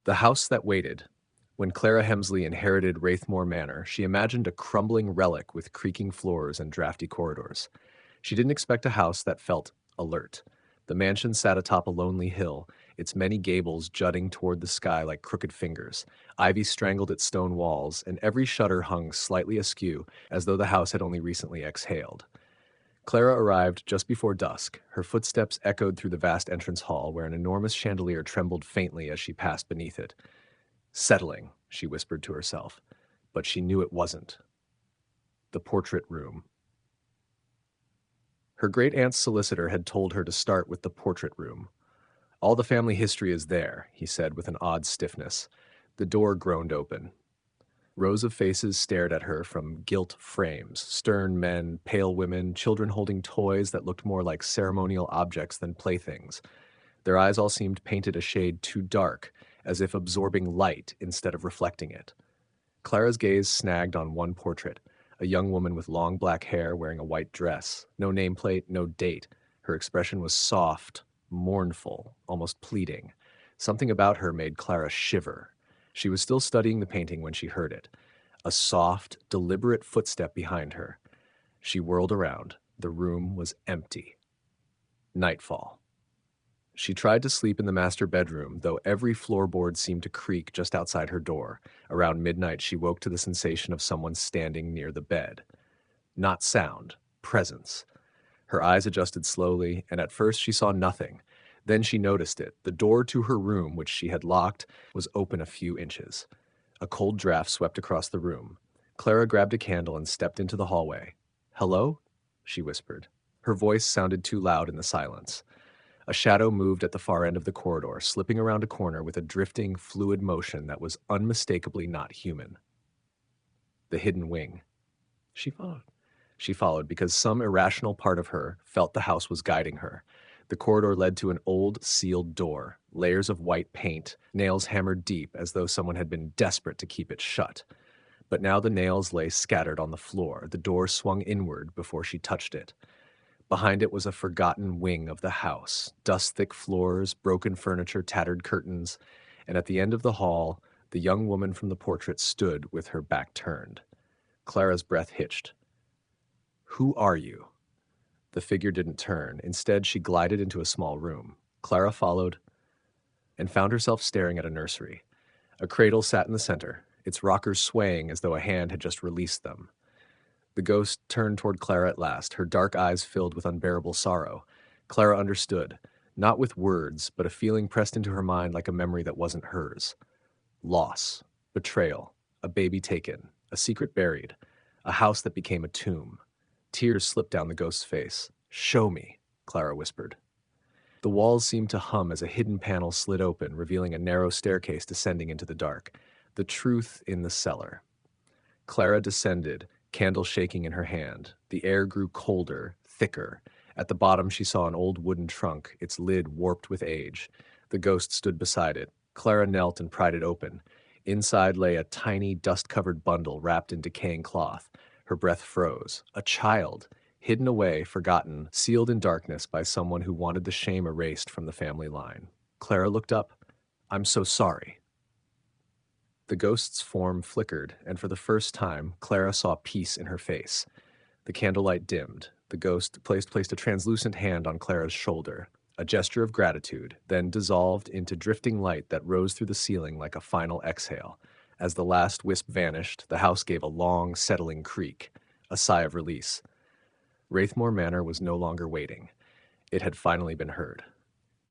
The house that waited. When Clara Hemsley inherited Wraithmoor Manor, she imagined a crumbling relic with creaking floors and drafty corridors. She didn't expect a house that felt alert. The mansion sat atop a lonely hill, its many gables jutting toward the sky like crooked fingers. Ivy strangled its stone walls, and every shutter hung slightly askew, as though the house had only recently exhaled. Clara arrived just before dusk. Her footsteps echoed through the vast entrance hall, where an enormous chandelier trembled faintly as she passed beneath it. Settling, she whispered to herself, but she knew it wasn't. The portrait room. Her great-aunt's solicitor had told her to start with the portrait room. All the family history is there, he said with an odd stiffness. The door groaned open. Rows of faces stared at her from gilt frames, stern men, pale women, children holding toys that looked more like ceremonial objects than playthings. Their eyes all seemed painted a shade too dark, as if absorbing light instead of reflecting it. Clara's gaze snagged on one portrait, a young woman with long black hair wearing a white dress. No nameplate, no date. Her expression was soft, mournful, almost pleading. Something about her made Clara shiver. She was still studying the painting when she heard it. A soft, deliberate footstep behind her. She whirled around. The room was empty. Nightfall. She tried to sleep in the master bedroom, though every floorboard seemed to creak just outside her door. Around midnight, she woke to the sensation of someone standing near the bed. Not sound, presence. Her eyes adjusted slowly, and at first she saw nothing. Then she noticed it. The door to her room, which she had locked, was open a few inches. A cold draft swept across the room. Clara grabbed a candle and stepped into the hallway. "Hello?" she whispered. Her voice sounded too loud in the silence. A shadow moved at the far end of the corridor, slipping around a corner with a drifting, fluid motion that was unmistakably not human. The hidden wing. She followed. She followed because some irrational part of her felt the house was guiding her. The corridor led to an old, sealed door, layers of white paint, nails hammered deep as though someone had been desperate to keep it shut. But now the nails lay scattered on the floor. The door swung inward before she touched it. Behind it was a forgotten wing of the house, dust-thick floors, broken furniture, tattered curtains, and at the end of the hall, the young woman from the portrait stood with her back turned. Clara's breath hitched. "Who are you?" The figure didn't turn. Instead, she glided into a small room. Clara followed and found herself staring at a nursery. A cradle sat in the center, its rockers swaying as though a hand had just released them. The ghost turned toward Clara at last, her dark eyes filled with unbearable sorrow. Clara understood, not with words, but a feeling pressed into her mind like a memory that wasn't hers. Loss, betrayal, a baby taken, a secret buried, a house that became a tomb. Tears slipped down the ghost's face. "Show me," Clara whispered. The walls seemed to hum as a hidden panel slid open, revealing a narrow staircase descending into the dark. The truth in the cellar. Clara descended, candle shaking in her hand. The air grew colder, thicker. At the bottom she saw an old wooden trunk, its lid warped with age. The ghost stood beside it. Clara knelt and pried it open. Inside lay a tiny, dust-covered bundle wrapped in decaying cloth. Her breath froze. A child, hidden away, forgotten, sealed in darkness by someone who wanted the shame erased from the family line. Clara looked up. "I'm so sorry." The ghost's form flickered, and for the first time, Clara saw peace in her face. The candlelight dimmed. The ghost placed a translucent hand on Clara's shoulder, a gesture of gratitude, then dissolved into drifting light that rose through the ceiling like a final exhale. As the last wisp vanished, the house gave a long, settling creak, a sigh of release. Wraithmoor Manor was no longer waiting. It had finally been heard.